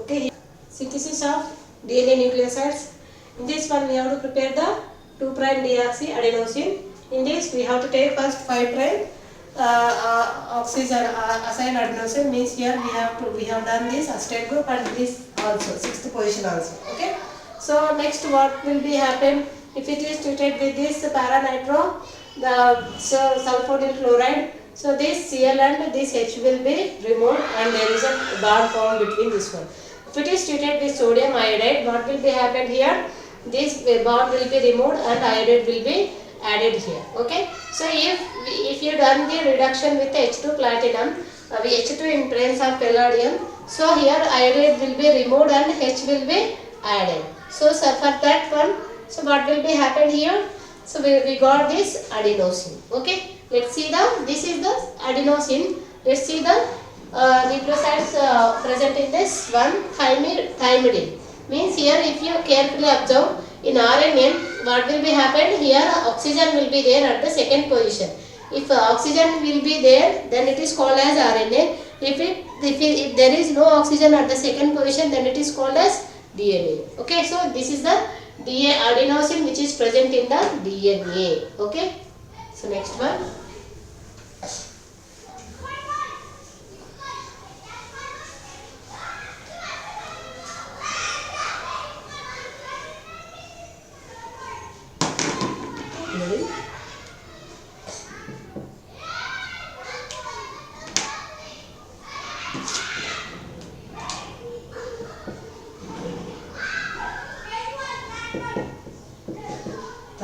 Okay, synthesis of DNA nucleosides. In this one we have to prepare the 2' deoxyadenosine. In this we have to take first 5' oxygen acyl adenosine, means here we have done this acetate group and this also sixth position also. Okay. So next what will be happen if it is treated with this paranitro, the sulfonyl chloride. So this Cl and this H will be removed and there is a bond formed between this one. If it is treated with sodium iodide, what will be happen here? This bond will be removed and iodide will be added here. Okay. So if you done the reduction with H2 platinum, H2 in presence of palladium, so here iodide will be removed and H will be added. So for that one, so what will be happen here? So we got this adenosine. Okay. Let's see this is the adenosine. Let's see the nucleosides present in this one, thymidine. Means here if you carefully observe, in RNA what will be happen here, oxygen will be there at the second position. If oxygen will be there, then it is called as RNA. If there is no oxygen at the second position, then it is called as DNA. Okay, so this is the adenosine which is present in the DNA. Okay, so next one.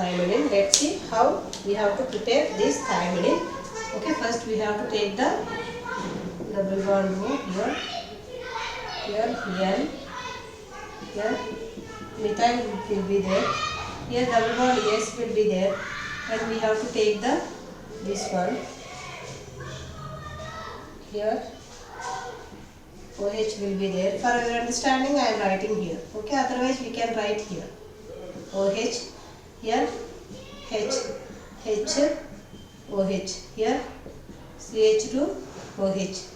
Thymidine. Let's see how we have to prepare this thymidine. Okay, first we have to take the double bond here, N, here methyl will be there, here double bond S will be there, and we have to take this one, here OH will be there. For your understanding I am writing here. Okay, otherwise we can write here OH, here H, OH, here CH2 OH,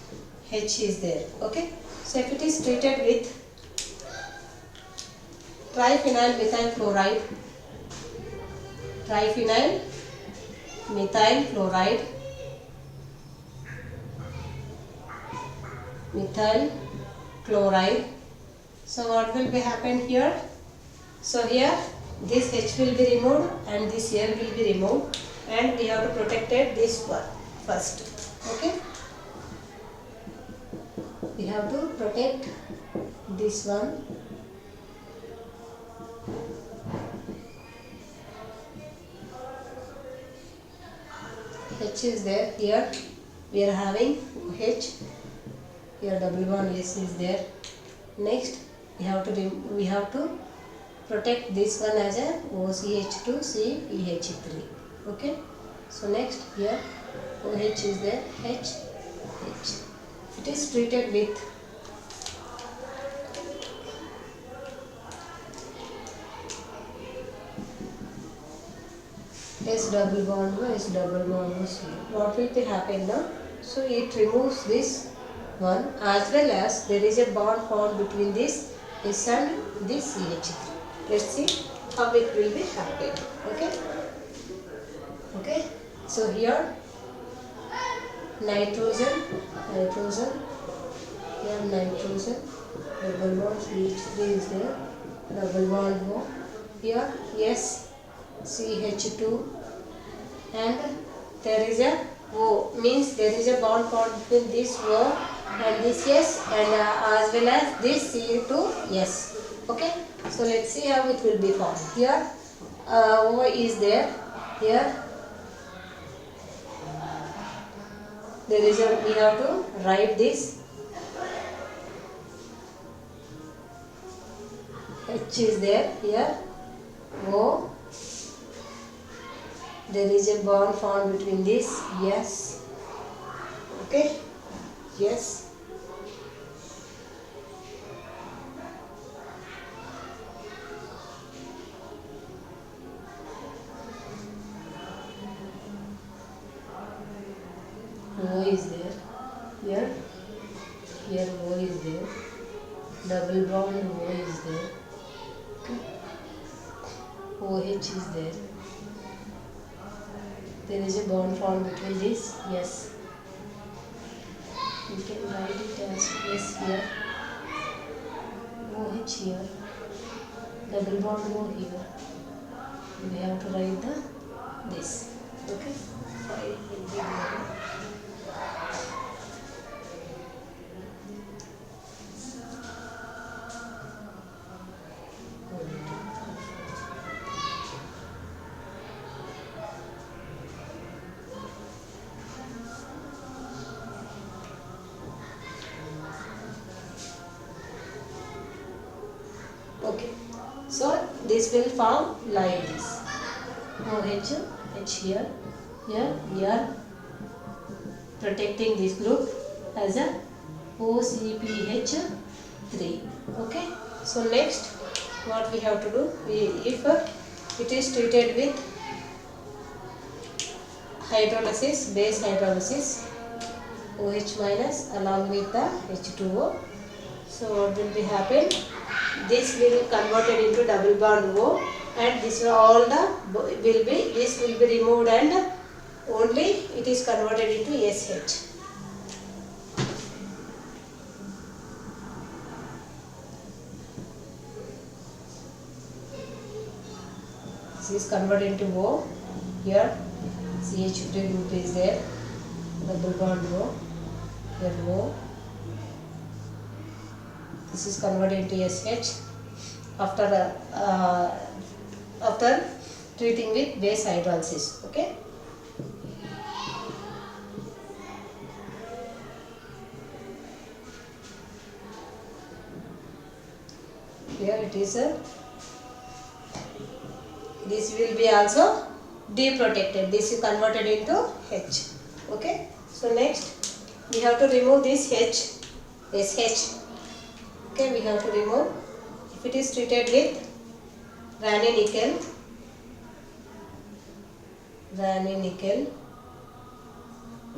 H is there. Okay, so if it is treated with triphenyl methyl chloride, methyl chloride. So what will be happen here? So here this H will be removed and this L will be removed, and we have to protect this one first. Okay, we have to protect this one. H is there, here we are having H, here double bond S is there. Next we have to protect this one as a OCH2 CEH3. Okay, so next here OH is there, H. It is treated with S double bond O, S double bond O, C. What will be happen now? So it removes this one, as well as there is a bond formed between this S and this CH3. Let's see how it will be happen. Okay, so here nitrogen, here nitrogen, double bond CH3 is there, double bond O, here yes, CH2, and there is a O, means there is a bond formed between this O and this S, and as well as this C2 S. Okay, so let's see how it will be formed. Here O is there, here there is we have to write this H is there, here O, there is a bond formed between this yes. Okay, yes. O is there, here O is there, double bond O is there. Okay. OH is there. There is a bond formed between this. Yes. We can write it as S here. OH here. Double bond O here. We have to write this. Okay. Okay, so this will form like this. OH, H here. Here we are protecting this group as a OCPH3. Okay, so next what we have to do, if it is treated with hydrolysis, base hydrolysis, OH minus along with the H2O. So what will be happen? This will be converted into double bond O, and this this will be removed and only it is converted into SH. This is converted into O. Here CH3 group is there, double bond O. Here O. This is converted into SH after treating with base hydrolysis. Okay. Here it is this will be also deprotected. This is converted into H. Okay. So next we have to remove this SH. Okay, we have to remove. If it is treated with Raney nickel,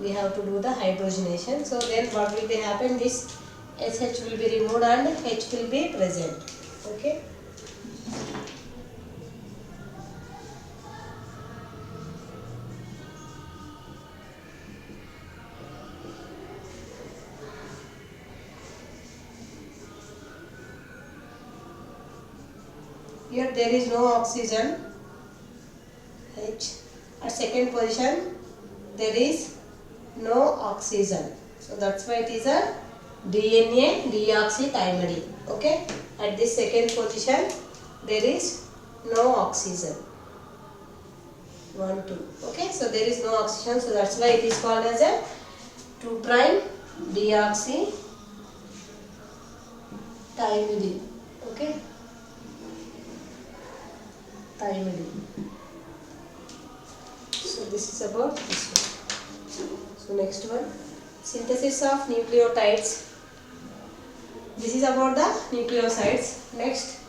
we have to do the hydrogenation. So then what will be happen? This SH will be removed and H will be present. Okay. Here there is no oxygen, H. At second position there is no oxygen. So that's why it is a DNA deoxythymidine. Okay. At this second position there is no oxygen. 1, 2. Okay. So there is no oxygen. So that's why it is called as a 2' deoxythymidine. Okay. Thymidine. So this is about this one. So next one, synthesis of nucleotides. This is about the nucleosides. Next,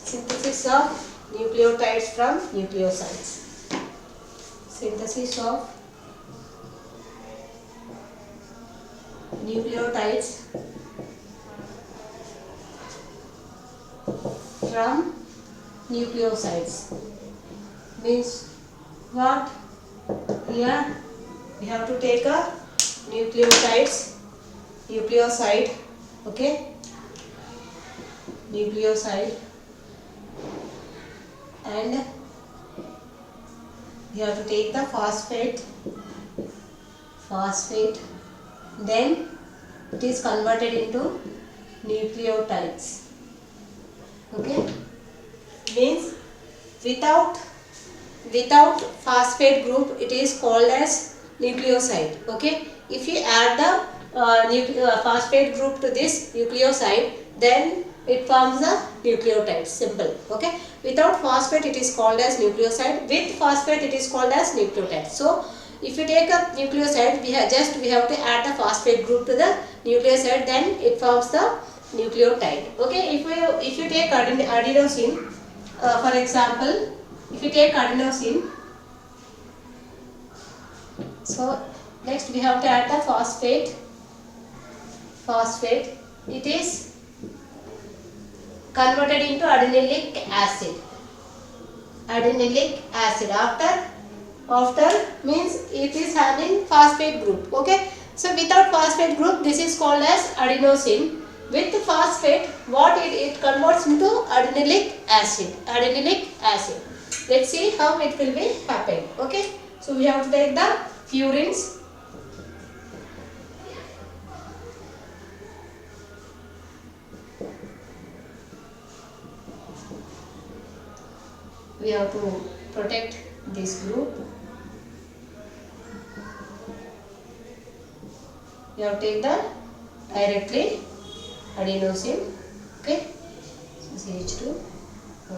synthesis of nucleotides from nucleosides. Synthesis of nucleotides from nucleosides means what? Here we have to take a nucleoside, okay, nucleoside, and we have to take the phosphate, then it is converted into nucleotides. Okay, means without phosphate group it is called as nucleoside. Okay, if you add the phosphate group to this nucleoside, then it forms the nucleotide. Simple. Okay, without phosphate it is called as nucleoside, with phosphate it is called as nucleotide. So if you take a nucleoside, we have to add the phosphate group to the nucleoside, then it forms the nucleotide. Okay, if you take adenosine, for example, if you take adenosine, so next we have to add the phosphate. It is converted into adenylate acid. After means it is having phosphate group. Okay, so without phosphate group, this is called as adenosine. With phosphate, what it converts into adenylate acid. Let's see how it will be happen. Okay, so we have to take the purines. We have to protect this group. We have to take the directly adenosine. Okay, so CH2, OH,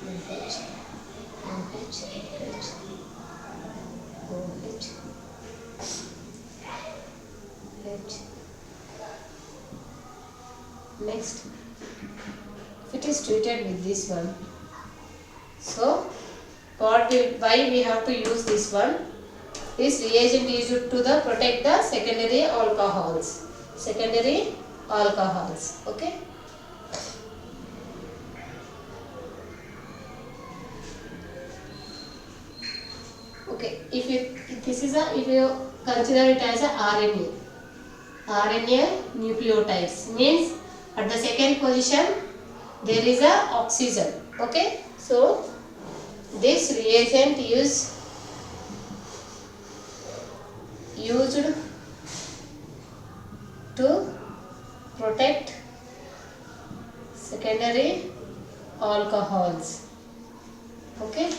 OH, OH, H, OH, H. Next, if it is treated with this one, so why we have to use this one? This reagent is used to protect the secondary alcohols. Okay. Okay. If you consider it as a RNA nucleotides, means at the second position there is a oxygen. Okay. So this reagent is used to protect secondary alcohols. Okay.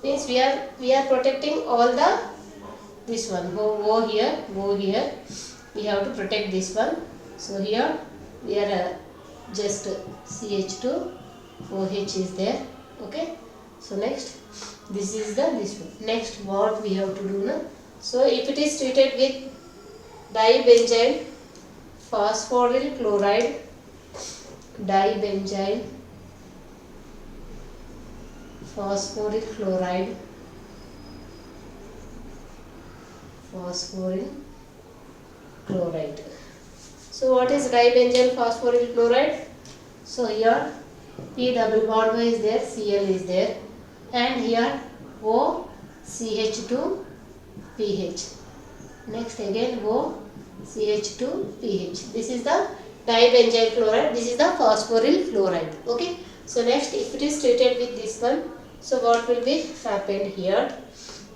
Means we are protecting all the this one. Go here. We have to protect this one. So here we are just CH2, OH is there. Okay. So next this is this one. Next what we have to do now? So if it is treated with dibenzyl phosphoryl chloride, dibenzyl phosphoric chloride, So what is dibenzyl phosphoric chloride? So here P double bond is there, Cl is there, and here O CH2 pH. Next again O CH2 pH. This is the dibenzyl chloride. This is the phosphoryl chloride. Okay. So next, if it is treated with this one, so what will be happened here?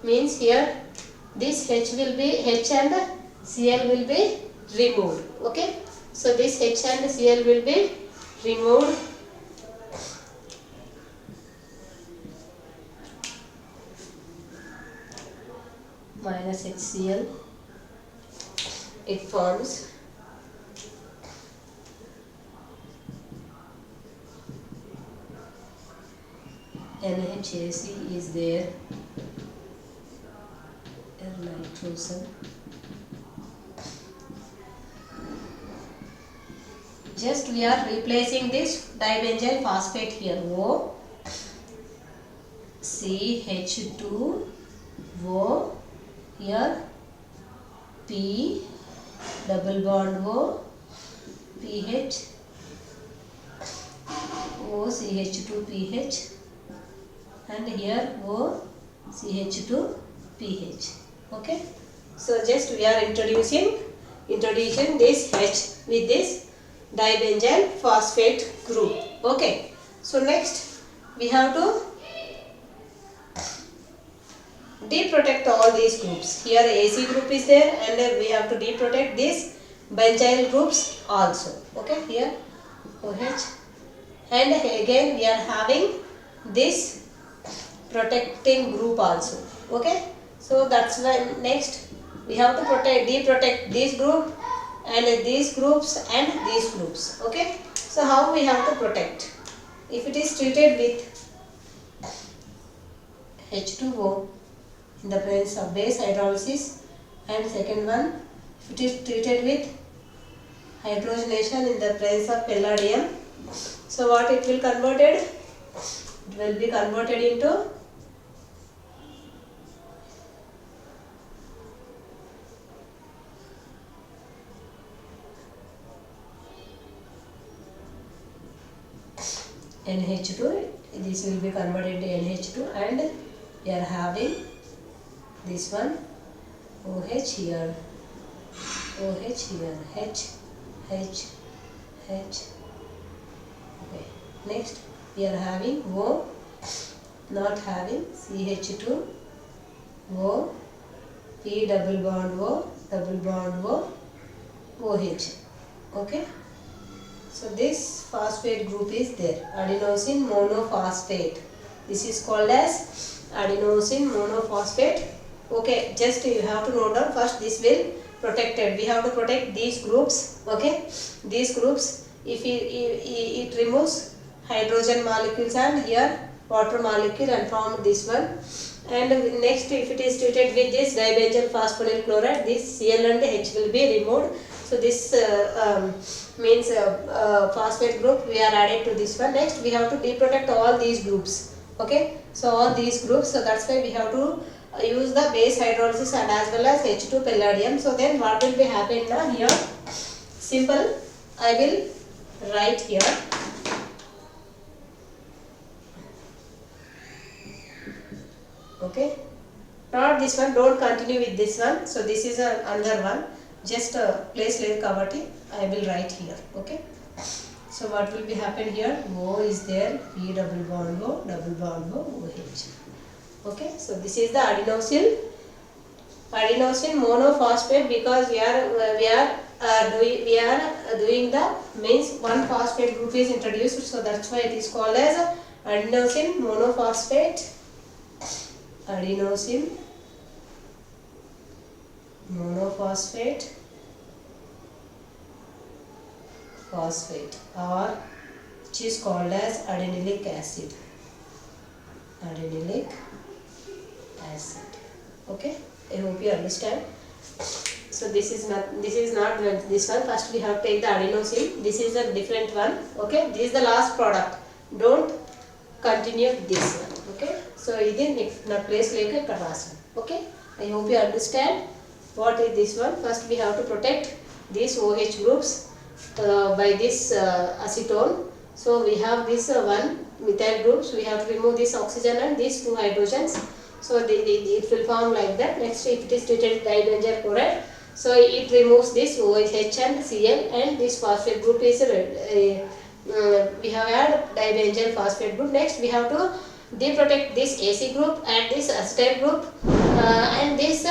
Means here this H and Cl will be removed. Okay. So this H and Cl will be removed. Minus HCl. It forms NHAC is there, nitrogen. Just we are replacing this dibenzyl phosphate here, O CH2 O, here P double bond O pH, O CH2 pH, and here O CH2 pH. Okay. So just we are introducing this H with this dibenzyl phosphate group. Okay. So next we have to deprotect all these groups. Here AC group is there, and we have to deprotect these benzyl groups also. Okay. Here OH, and again we are having this protecting group also. Okay. So that's why next we have to deprotect this group and these groups and these groups. Okay. So how we have to protect? If it is treated with H2O in the presence of base hydrolysis, and second one, if it is treated with hydrogenation in the presence of palladium, so what it will converted? It will be converted into NH2. This will be converted into NH2, and we are having this one OH here, OH here, H, H, H. Okay. Next we are having O, not having CH2, O, P double bond O, double bond O, OH. Okay. So this phosphate group is there, adenosine monophosphate. This is called as adenosine monophosphate. Okay, just you have to note down first, this will protected. We have to protect these groups. Okay, these groups, if it removes hydrogen molecules and here water molecule and form this one. And next, if it is treated with this dibenzyl phosphonyl chloride, this Cl and H will be removed. So this means phosphate group we are added to this one. Next we have to deprotect all these groups. Okay, so all these groups, so that's why we have to use the base hydrolysis and as well as H2 palladium. So then what will be happening now here? Simple, I will write here. Okay, not this one, don't continue with this one. So this is another one, just place like Kavati, I will write here. Okay, so what will be happen here? O is there, P double bond O, double bond O, OH. Okay, so this is the adenosine monophosphate, because we are doing the means one phosphate group is introduced, so that's why it is called as adenosine monophosphate. Adenosine monophosphate or which is called as adenilic acid. Adenilic acid. Okay, I hope you understand. So this is not this one. First we have to take the adenosine. This is a different one. Okay, this is the last product. Don't continue this one. Okay, so this is na place like a. Okay, I hope you understand what is this one. First we have to protect these OH groups by this acetone. So we have this one methyl groups. We have to remove this oxygen and these two hydrogens. So it will form like that. Next, if it is treated with dibenzyl chloride, so it removes this OH and Cl, and this phosphate group is we have had dibenzyl phosphate group. Next we have to deprotect this AC group and this acetyl group and this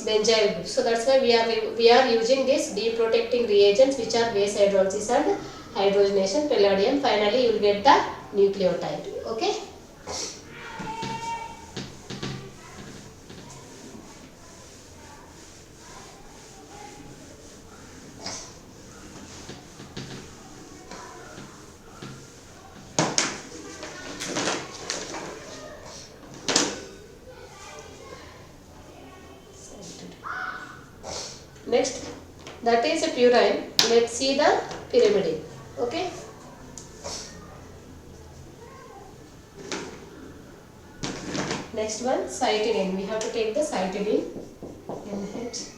benzyl group. So that's why we are using this deprotecting reagents, which are base hydrolysis and hydrogenation, palladium. Finally you will get the nucleotide. Okay. Next, that is a purine. Let's see the pyrimidine. Okay. Next one, cytidine. We have to take the cytidine. NH.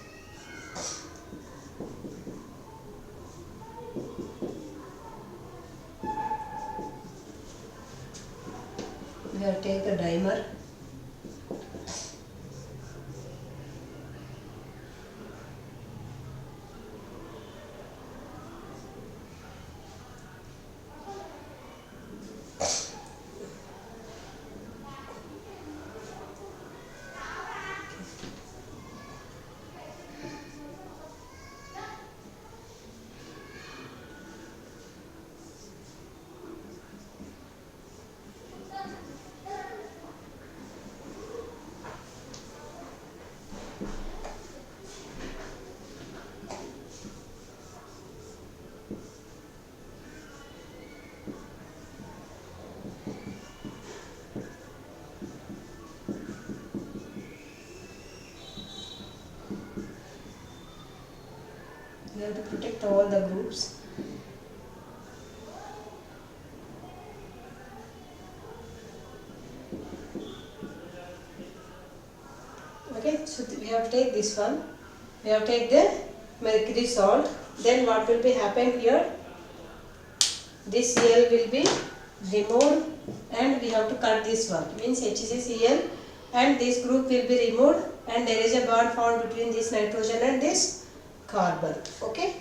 We have to take the dimer. We have to protect all the groups. Okay, so we have to take this one. We have to take the mercury salt. Then what will be happen here? This Cl will be removed and we have to cut this one. Means HCCl and this group will be removed and there is a bond found between this nitrogen and this carbon. Okay.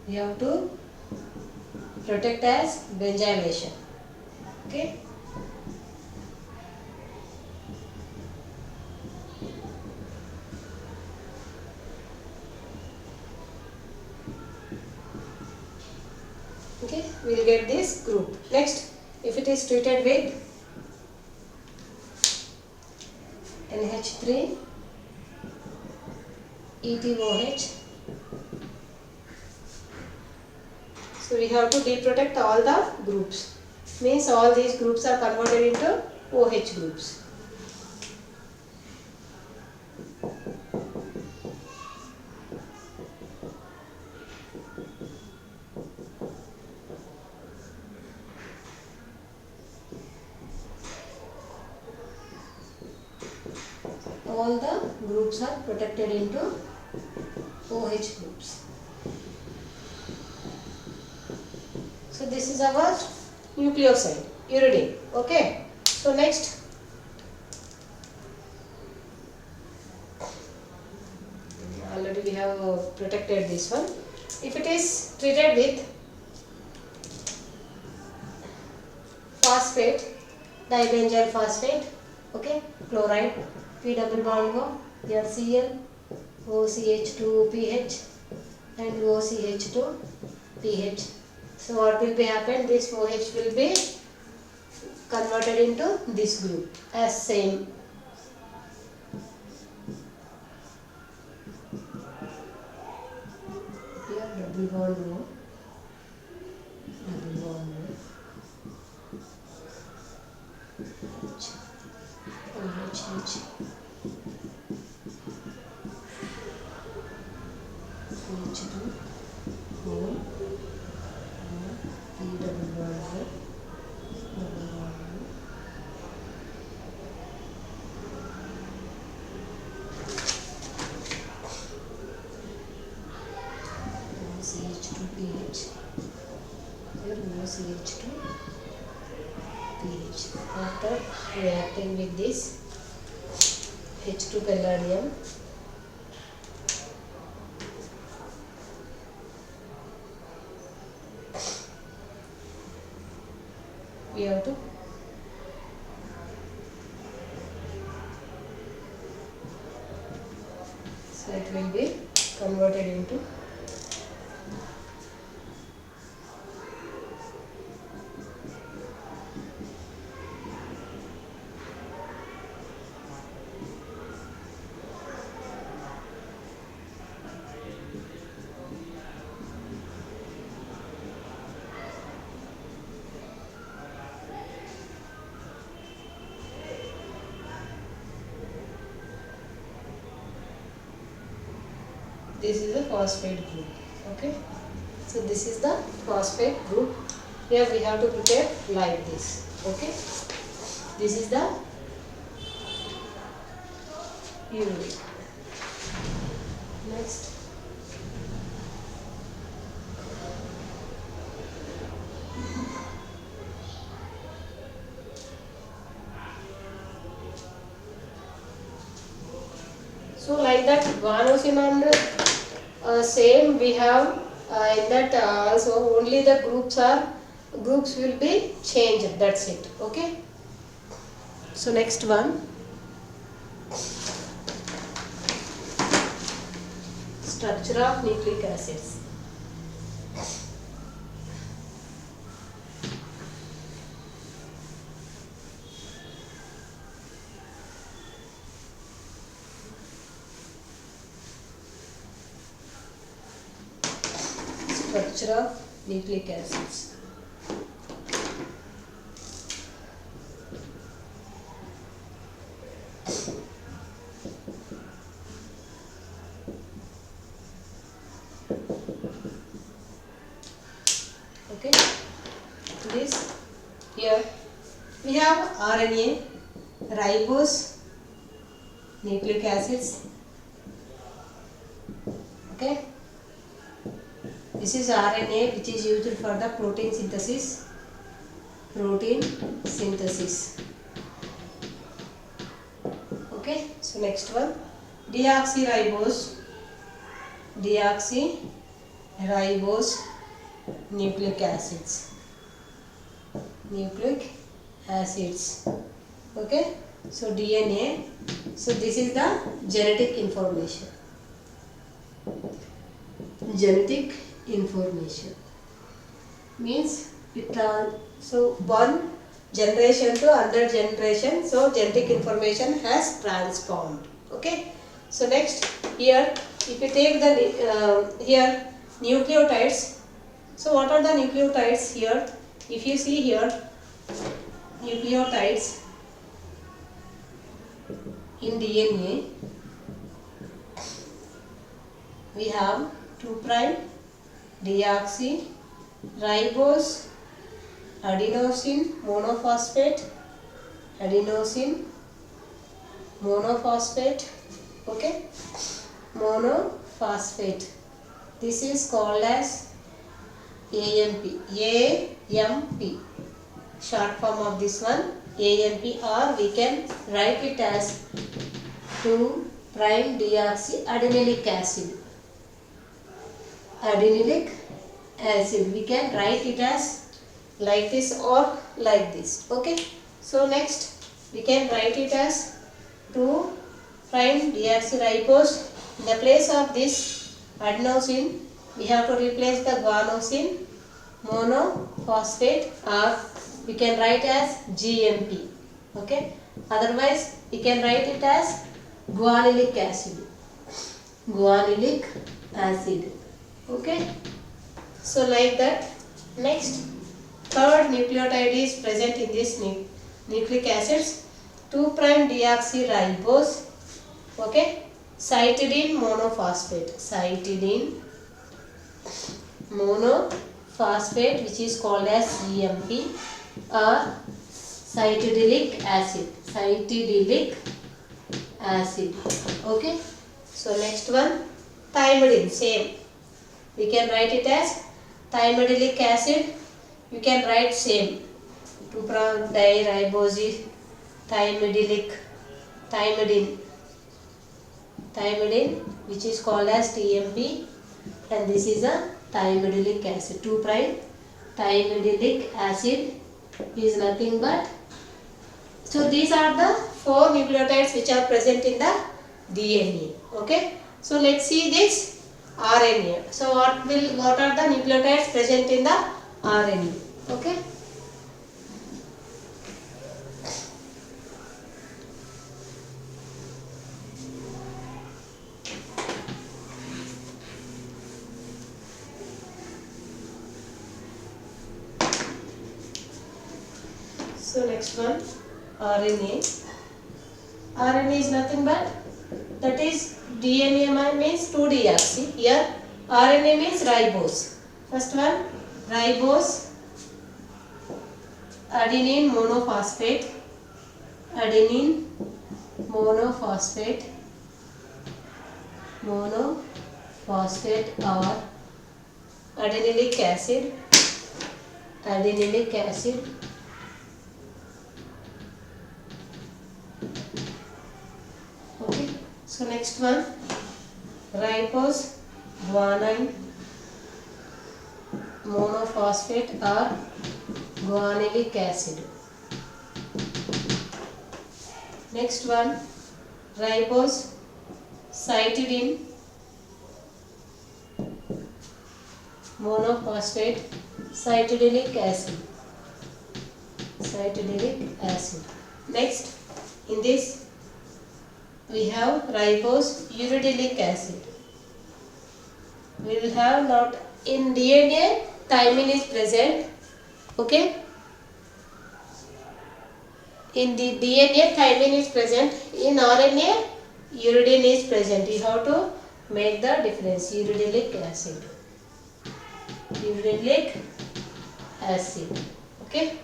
We have to protect as benzylation. Okay. Okay, we will get this group. Next, if it is treated with NH3 ETOH, so we have to deprotect all the groups. Means all these groups are converted into OH groups. All the groups are protected into OH groups. So this is our nucleoside, uridine. Okay. So next, already we have protected this one. If it is treated with phosphate, dibenzyl phosphate, okay, chloride, P double bond O, here Cl, OCH2 pH and OCH2 pH. So what will be happen? This OH will be converted into this group as same. Here double bond O, double bond O, OH, OH2 O, P double bond O, double bond O. OCH2 pH, here OCH2 pH. After reacting with this H2 palladium, we have to so it will be converted into this is the phosphate group. Okay, so this is the phosphate group. Here we have to prepare like this. Okay, this is the urea. Next, so like that guanosine and same we have in that also only the groups will be changed, that's it. Okay, so next one, structure of nucleic acids. structure of nucleic acids. Okay, this here we have RNA, ribose, nucleic acids. Okay, this is RNA which is used for the protein synthesis. Okay, so next one, deoxyribose nucleic acids. Okay, so DNA. So this is the genetic information. Means it so one generation to another generation, so genetic information has transformed. Okay, so next here if you take the here nucleotides. So what are the nucleotides here? If you see here, nucleotides in DNA, we have 2' deoxy ribose adenosine monophosphate. Okay, monophosphate. This is called as AMP. Short form of this one AMP, or we can write it as 2' deoxyadenilic acid. We can write it as like this or like this. Okay, so next we can write it as 2' deoxyribose. In the place of this adenosine, we have to replace the guanosine monophosphate, or we can write as GMP. Okay, otherwise we can write it as guanilic acid. Okay, so like that. Next, third nucleotide is present in this nucleic acids, 2' deoxyribose. Okay, cytidine monophosphate, which is called as CMP, or cytidilic acid. Okay, so next one, thymidine. Same, we can write it as thymidilic acid. You can write same, 2' diribose thymidine, which is called as TMP, and this is a thymidilic acid. 2' thymidilic acid is nothing but. So these are the 4 nucleotides which are present in the DNA. Okay, so let's see this RNA. So what are the nucleotides present in the RNA? Okay, so next one, RNA. RNA is nothing but, that is DNA means 2-deoxy. Here RNA means ribose. First one, ribose adenine monophosphate or adenilic acid. Okay, so next one, ribose guanine monophosphate or guanilic acid. Next one, ribose cytidine monophosphate cytidilic acid. Next, in this we have ribose uridylic acid. We will have not In DNA, thymine is present. Okay. In the DNA, thymine is present. In RNA, uridine is present. You have to make the difference. Uridylic acid. Uridylic acid. Okay.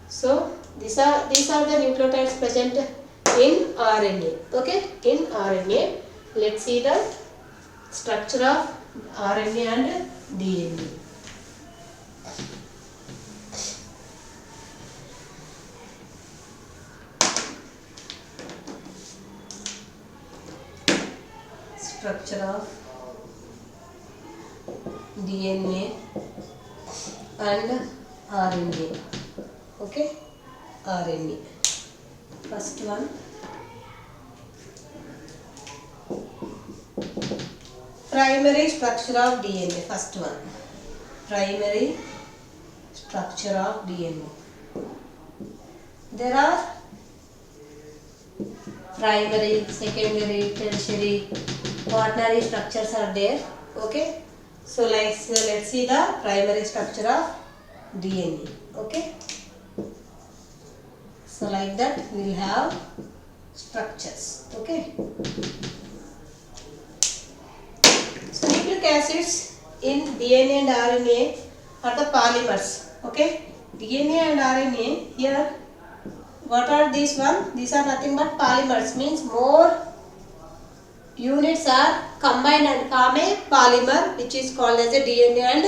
So these are the nucleotides present in RNA. Okay. In RNA, let's see the structure of RNA and DNA. Structure of DNA and RNA. Okay, RNA. First one, primary structure of DNA. First one, primary structure of DNA. There are primary, secondary, tertiary, quaternary structures are there. Okay, so let's see the primary structure of DNA. Okay, so like that we will have structures. Okay, so nucleic acids in DNA and RNA are the polymers. Okay, DNA and RNA here. What are these one? These are nothing but polymers, means more units are combined and form a polymer, which is called as a DNA and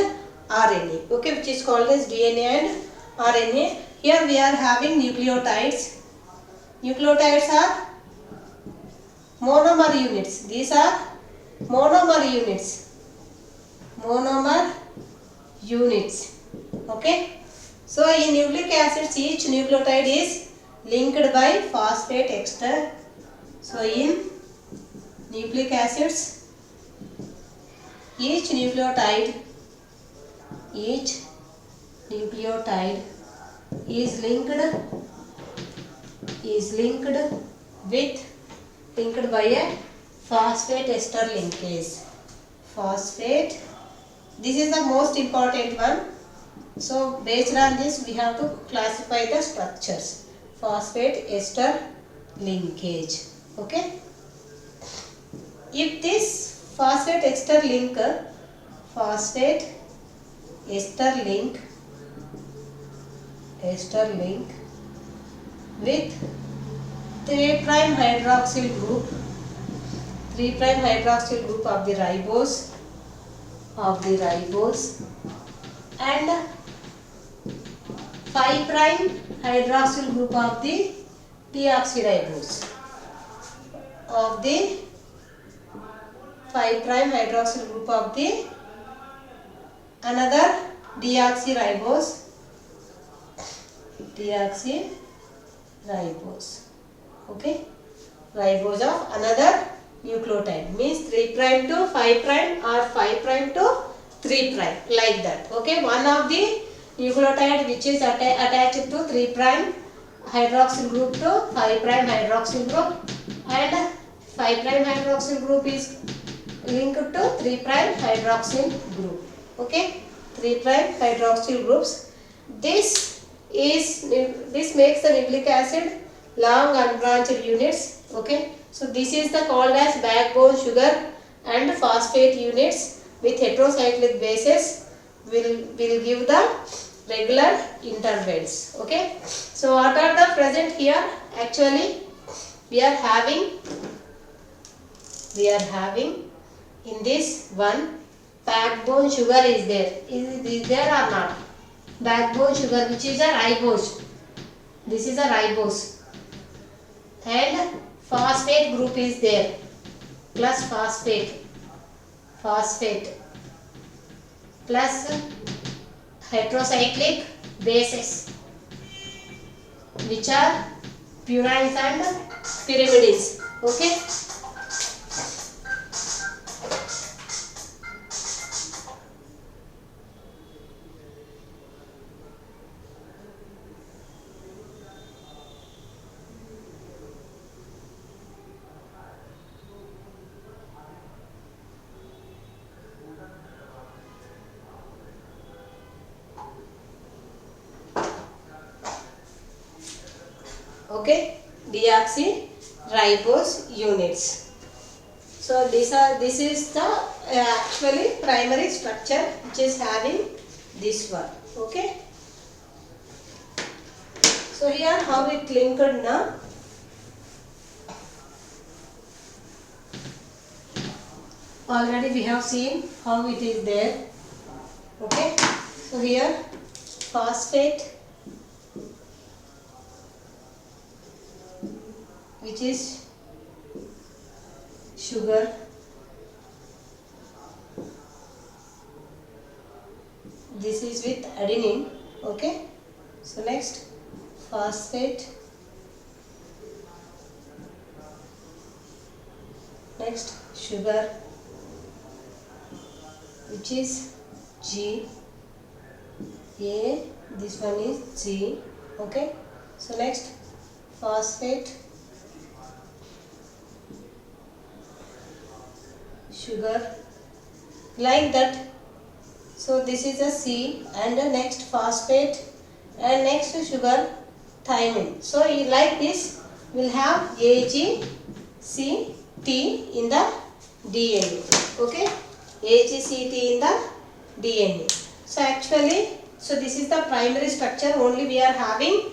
RNA. Okay, which is called as DNA and RNA. Here we are having nucleotides. Nucleotides are monomer units. These are monomer units. Monomer units. Okay. So in nucleic acids, each nucleotide is linked by phosphate ester. So in nucleic acids, each nucleotide is linked by a phosphate ester linkage. Phosphate. This is the most important one. So based on this, we have to classify the structures. Phosphate ester linkage. Okay. If this phosphate ester link with 3' hydroxyl group of the ribose and 5' hydroxyl group of the deoxyribose of the 5' hydroxyl group of the another deoxyribose. Okay, ribose of another nucleotide, means 3' to 5' or 5' to 3', like that. Okay, one of the nucleotide which is attached to 3' hydroxyl group to 5' hydroxyl group, and 5' hydroxyl group is linked to 3' hydroxyl group. Okay, 3' hydroxyl groups. This makes the nucleic acid long unbranched units. Okay, so this is the called as backbone sugar and phosphate units with heterocyclic bases will give the regular intervals. Okay, so what are the present here? Actually, we are having in this one backbone sugar is there. Is there or not? Backbone sugar, which is a ribose. This is a ribose. And phosphate group is there. Plus phosphate plus heterocyclic bases, which are purines and pyrimidines. Okay. Okay, deoxyribose units. So this is the actually primary structure which is having this one. Okay. So here how it linked now. Already we have seen how it is there. Okay. So here phosphate, which is sugar, this is with adenine. Okay. So next phosphate, next sugar, which is G, A, this one is G. Okay. So next phosphate, sugar, like that. So this is a C, and the next phosphate, and next sugar, thymine. So like this we'll have AgCT in the DNA. Okay, AgCT in the DNA. So actually, so this is the primary structure. Only we are having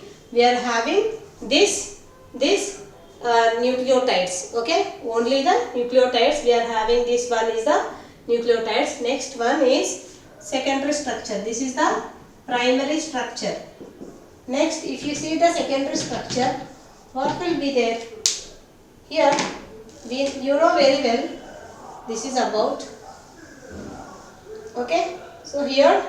this nucleotides. Okay, only the nucleotides we are having. This one is the nucleotides. Next one is secondary structure. This is the primary structure. Next, if you see the secondary structure, what will be there? Here, you know very well, this is about. Okay, so here,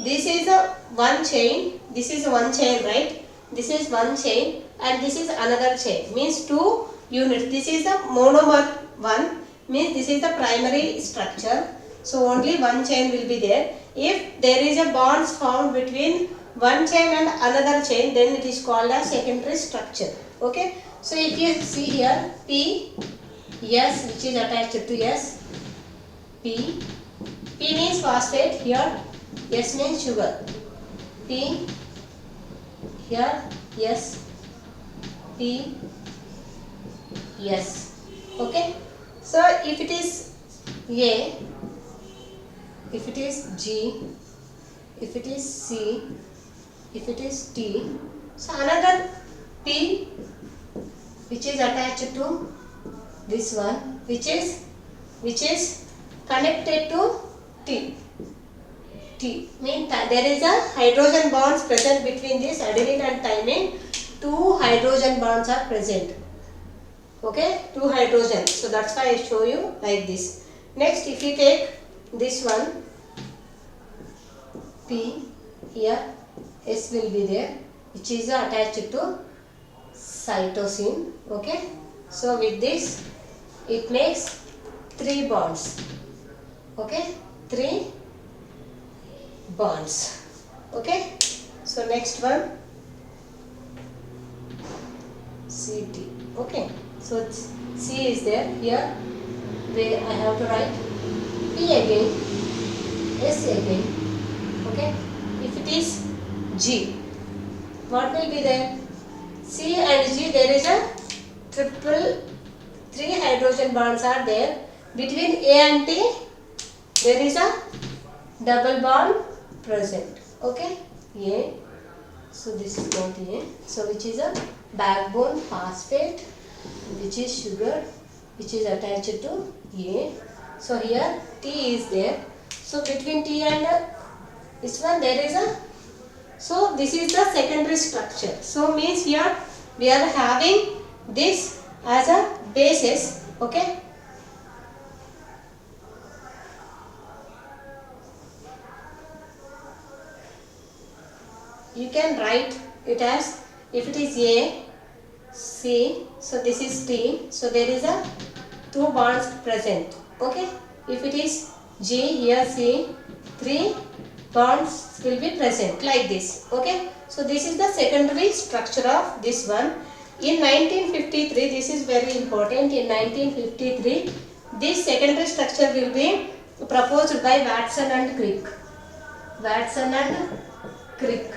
this is a one chain, this is one chain, right? This is one chain and this is another chain, means two units. This is the monomer one, means this is the primary structure. So only one chain will be there. If there is a bonds found between one chain and another chain, then it is called as secondary structure. Okay. So if you see here P, S, which is attached to S, P means phosphate, here S means sugar. P, here S, P, S. Okay. So if it is A, if it is G, if it is C, if it is T, so another P which is attached to this one, which is connected to T. T means there is a hydrogen bonds present between this adenine and thymine. Two hydrogen bonds are present. Okay, two hydrogen. So that's why I show you like this. Next, if you take this one, P, here S will be there, which is attached to cytosine. Okay, so with this it makes three bonds. Okay, three bonds. Okay, so next one CT. Okay, so C is there here, where I have to write P again, S again. Okay, if it is G, what will be there? C and G, there is a three hydrogen bonds are there. Between A and T, there is a double bond present. Okay, A. So this is not A. So which is a backbone phosphate, which is sugar, which is attached to A. So here T is there. So between T and this one there is a. So this is the secondary structure. So means here we are having this as a basis. Okay. You can write it as, if it is A, C, so this is T, so there is a two bonds present. Okay. If it is G, here C, three bonds will be present like this. Okay. So this is the secondary structure of this one. In 1953, this is very important. In 1953, this secondary structure will be proposed by Watson and Crick. Watson and Crick.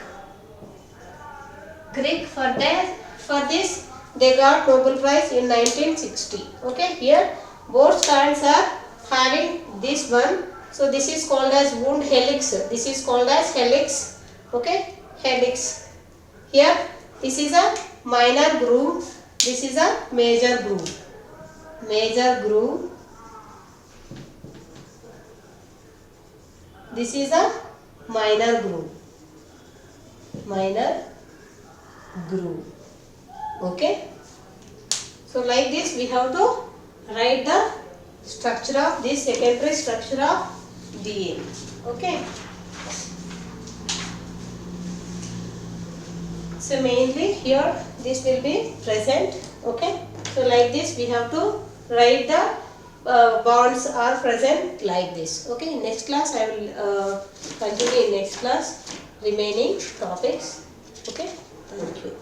Crick for their For this they got Nobel Prize in 1960. Okay, here both strands are having this one. So this is called as wound helix. This is called as helix. Okay, helix. Here this is a minor groove. This is a major groove. Major groove. This is a minor groove. Minor groove. Okay. So like this we have to write the structure of this secondary structure of DNA. Okay. So mainly here this will be present. Okay. So like this we have to write the bonds are present like this. Okay. Next class I will continue in next class remaining topics. Okay. Thank you.